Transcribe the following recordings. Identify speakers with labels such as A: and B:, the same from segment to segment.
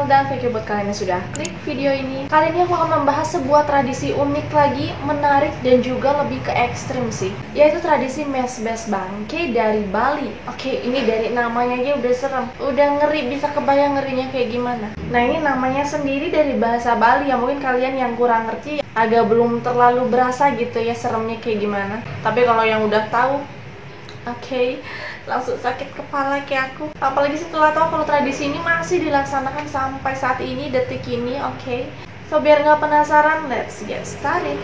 A: dan thank you buat kalian yang sudah klik video ini. Kali ini aku akan membahas sebuah tradisi unik lagi, menarik dan juga lebih ke ekstrim sih, yaitu tradisi Mesbes Bangke dari Bali. Oke, ini dari namanya aja udah serem, udah ngeri, bisa kebayang ngerinya kayak gimana. Nah, ini namanya sendiri dari bahasa Bali ya, mungkin kalian yang kurang ngerti agak belum terlalu berasa gitu ya seremnya kayak gimana. Tapi kalau yang udah tahu, oke, langsung sakit kepala kayak aku. Apalagi setelah tahu kalau tradisi ini masih dilaksanakan sampai saat ini, detik ini. Oke, so biar nggak penasaran, let's get started.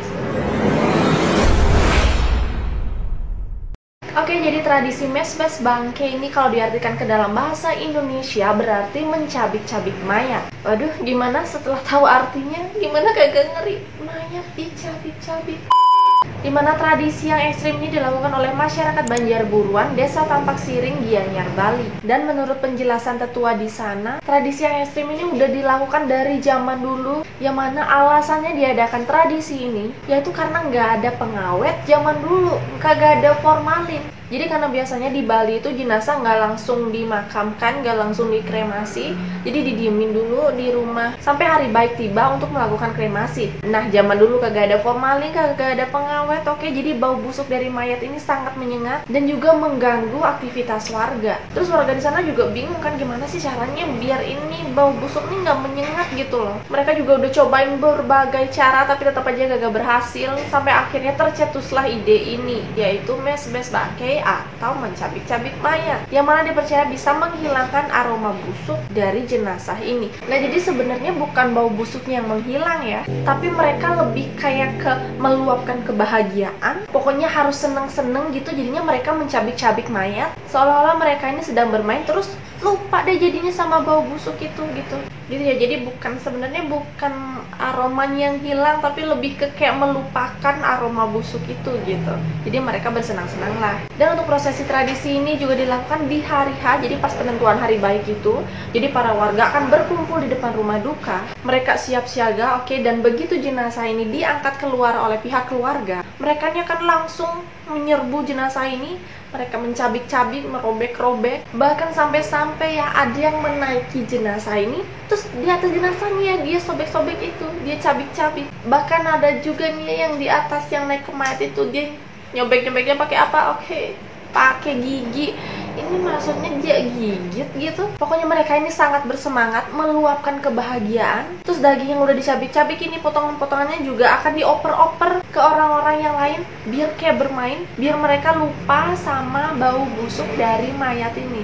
A: Oke, jadi tradisi Mesbes Bangke ini kalau diartikan ke dalam bahasa Indonesia berarti mencabik-cabik mayat. Waduh, gimana setelah tahu artinya? Gimana kagak ngeri? Mayat dicabik-cabik. Dimana tradisi yang ekstrim ini dilakukan oleh masyarakat Banjarburuan, Desa Tampak Siring, Gianyar, Bali. Dan menurut penjelasan tetua di sana, tradisi yang ekstrim ini udah dilakukan dari zaman dulu, yang mana alasannya diadakan tradisi ini yaitu karena nggak ada pengawet zaman dulu, kagak ada formalin. Jadi karena biasanya di Bali itu jenazah nggak langsung dimakamkan, nggak langsung dikremasi, jadi didiemin dulu di rumah sampai hari baik tiba untuk melakukan kremasi. Nah, zaman dulu kagak ada formalin, kagak ada pengawet, oke, jadi bau busuk dari mayat ini sangat menyengat dan juga mengganggu aktivitas warga. Terus warga di sana juga bingung kan gimana sih caranya biar ini bau busuk ini nggak menyengat gitu loh. Mereka juga udah cobain berbagai cara tapi tetap aja gagal berhasil, sampai akhirnya tercetuslah ide ini, yaitu Mesbes Bangke atau mencabik-cabik mayat, yang mana dipercaya bisa menghilangkan aroma busuk dari jenazah ini. Nah, jadi sebenarnya bukan bau busuknya yang menghilang ya, tapi mereka lebih kayak ke meluapkan kebahagiaan. Pokoknya harus seneng-seneng gitu, jadinya mereka mencabik-cabik mayat seolah-olah mereka ini sedang bermain, terus lupa deh jadinya sama bau busuk itu gitu ya. Jadi sebenarnya bukan aromanya yang hilang, tapi lebih ke kayak melupakan aroma busuk itu gitu. Jadi mereka bersenang-senang lah. Dan untuk prosesi tradisi ini juga dilakukan di hari H, jadi pas penentuan hari baik itu. Jadi para warga akan berkumpul di depan rumah duka. Mereka siap siaga, oke, dan begitu jenazah ini diangkat keluar oleh pihak keluarga, mereka akan langsung menyerbu jenazah ini. Mereka mencabik-cabik, merobek-robek, bahkan sampai-sampai ya ada yang menaiki jenazah ini, terus di atas jenazahnya dia sobek-sobek itu, dia cabik-cabik. Bahkan ada juga nih yang di atas yang naik ke mayat itu, dia nyobek-nyobeknya pakai apa? Oke, pakai gigi. Ini maksudnya dia gigit gitu. Pokoknya mereka ini sangat bersemangat meluapkan kebahagiaan. Terus daging yang udah dicabik-cabik ini, potongan-potongannya juga akan dioper-oper ke orang-orang yang lain biar kayak bermain, biar mereka lupa sama bau busuk dari mayat ini.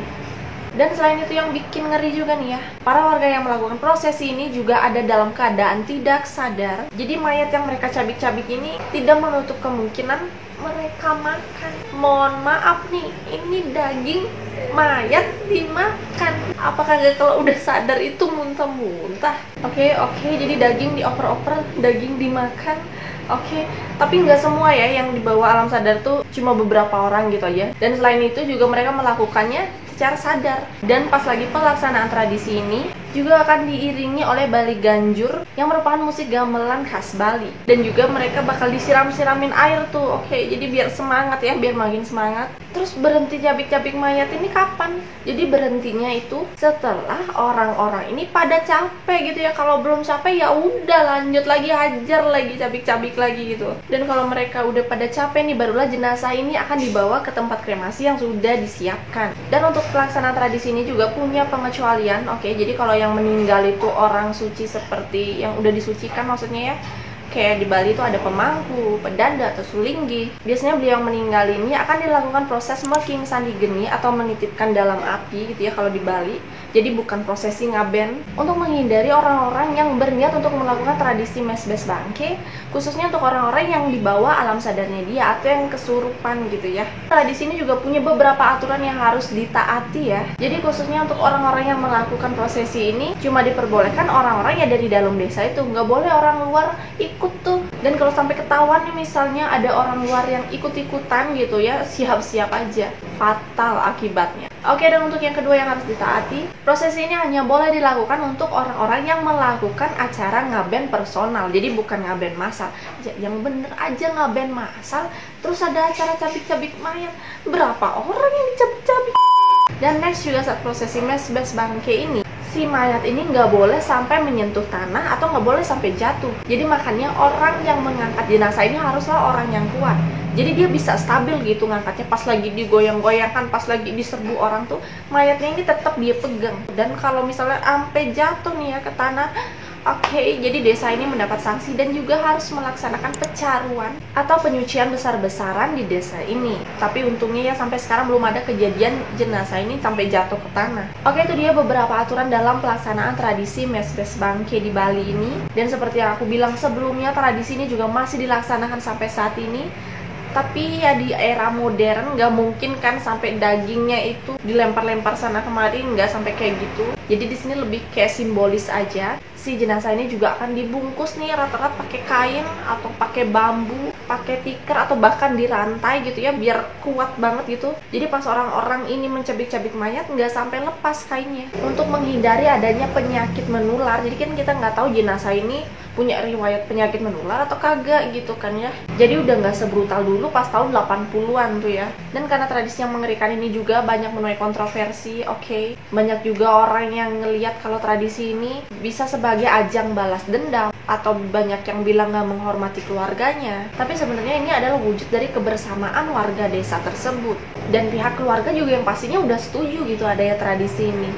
A: Dan selain itu yang bikin ngeri juga nih ya, para warga yang melakukan prosesi ini juga ada dalam keadaan tidak sadar. Jadi mayat yang mereka cabik-cabik ini tidak menutup kemungkinan mereka makan. Mohon maaf nih, ini daging mayat dimakan. Apakah gak kalau udah sadar itu muntah-muntah? Oke, jadi daging dioper-oper, daging dimakan. Oke, tapi nggak semua ya yang dibawa alam sadar tuh, cuma beberapa orang gitu aja. Dan selain itu juga mereka melakukannya secara sadar. Dan pas lagi pelaksanaan tradisi ini juga akan diiringi oleh Bali Ganjur yang merupakan musik gamelan khas Bali. Dan juga mereka bakal disiram-siramin air tuh. Oke, jadi biar semangat ya, biar makin semangat. Terus berhenti cabik-cabik mayat ini kapan? Jadi berhentinya itu setelah orang-orang ini pada capek gitu ya. Kalau belum capek ya udah lanjut lagi, hajar lagi, cabik-cabik lagi gitu. Dan kalau mereka udah pada capek nih, barulah jenazah ini akan dibawa ke tempat kremasi yang sudah disiapkan. Dan untuk pelaksanaan tradisi ini juga punya pengecualian. Oke, jadi kalau yang meninggal itu orang suci seperti yang udah disucikan maksudnya ya, kayak di Bali itu ada pemangku, pedanda, atau sulinggi. Biasanya beliau yang meninggal ini akan dilakukan proses meking sandi geni atau menitipkan dalam api gitu ya kalau di Bali. Jadi bukan prosesi ngaben, untuk menghindari orang-orang yang berniat untuk melakukan tradisi Mesbes Bangke, khususnya untuk orang-orang yang dibawa alam sadarnya dia atau yang kesurupan gitu ya. Tradisi ini juga punya beberapa aturan yang harus ditaati ya. Jadi khususnya untuk orang-orang yang melakukan prosesi ini cuma diperbolehkan orang-orang yang dari dalam desa itu, nggak boleh orang luar ikut tuh. Dan kalau sampai ketahuan nih misalnya ada orang luar yang ikut-ikutan gitu ya, siap-siap aja, fatal akibatnya. Oke, dan untuk yang kedua yang harus ditaati, prosesi ini hanya boleh dilakukan untuk orang-orang yang melakukan acara ngaben personal. Jadi bukan ngaben massal. Yang bener aja ngaben massal, terus ada acara cabik-cabik mayat. Berapa orang yang dicabik-cabik? Dan next juga saat prosesi Mesbes Bangke ini, si mayat ini nggak boleh sampai menyentuh tanah atau nggak boleh sampai jatuh. Jadi makanya orang yang mengangkat jenazah ini haruslah orang yang kuat. Jadi dia bisa stabil gitu ngangkatnya, pas lagi digoyang-goyangkan, pas lagi diserbu orang tuh mayatnya ini tetap dia pegang. Dan kalau misalnya sampai jatuh nih ya ke tanah, oke, jadi desa ini mendapat sanksi dan juga harus melaksanakan pecaruan atau penyucian besar-besaran di desa ini. Tapi untungnya ya sampai sekarang belum ada kejadian jenazah ini sampai jatuh ke tanah. Oke, itu dia beberapa aturan dalam pelaksanaan tradisi Mesbes Bangke di Bali ini. Dan seperti yang aku bilang sebelumnya, tradisi ini juga masih dilaksanakan sampai saat ini. Tapi ya di era modern nggak mungkin kan sampai dagingnya itu dilempar-lempar sana kemari, nggak sampai kayak gitu. Jadi di sini lebih kayak simbolis aja. Si jenazah ini juga akan dibungkus nih rata-rata pakai kain atau pakai bambu, pakai tikar atau bahkan dirantai gitu ya, biar kuat banget gitu. Jadi pas orang-orang ini mencabik-cabik mayat nggak sampai lepas kainnya untuk menghindari adanya penyakit menular. Jadi kan kita nggak tahu jenazah ini punya riwayat penyakit menular atau kagak gitu kan ya. Jadi udah nggak sebrutal dulu pas tahun 80-an tuh ya. Dan karena tradisi yang mengerikan ini juga banyak menuai kontroversi, oke. Banyak juga orang yang ngelihat kalau tradisi ini bisa sebagai ajang balas dendam, atau banyak yang bilang nggak menghormati keluarganya. Tapi sebenarnya ini adalah wujud dari kebersamaan warga desa tersebut. Dan pihak keluarga juga yang pastinya udah setuju gitu adanya tradisi ini.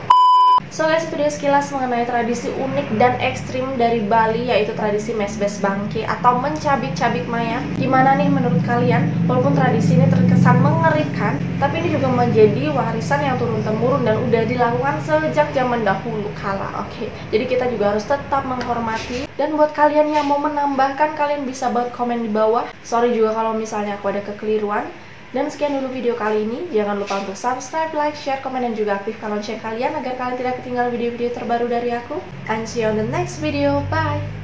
A: So guys, itu dia sekilas mengenai tradisi unik dan ekstrim dari Bali, yaitu tradisi Mesbes Bangke atau mencabik-cabik mayat. Gimana nih menurut kalian? Walaupun tradisi ini terkesan mengerikan, tapi ini juga menjadi warisan yang turun-temurun dan udah dilakukan sejak zaman dahulu kala. Oke, jadi kita juga harus tetap menghormati. Dan buat kalian yang mau menambahkan, kalian bisa buat komen di bawah. Sorry juga kalau misalnya aku ada kekeliruan. Dan sekian dulu video kali ini. Jangan lupa untuk subscribe, like, share, komen, dan juga aktifkan lonceng kalian agar kalian tidak ketinggalan video-video terbaru dari aku. And see you on the next video. Bye!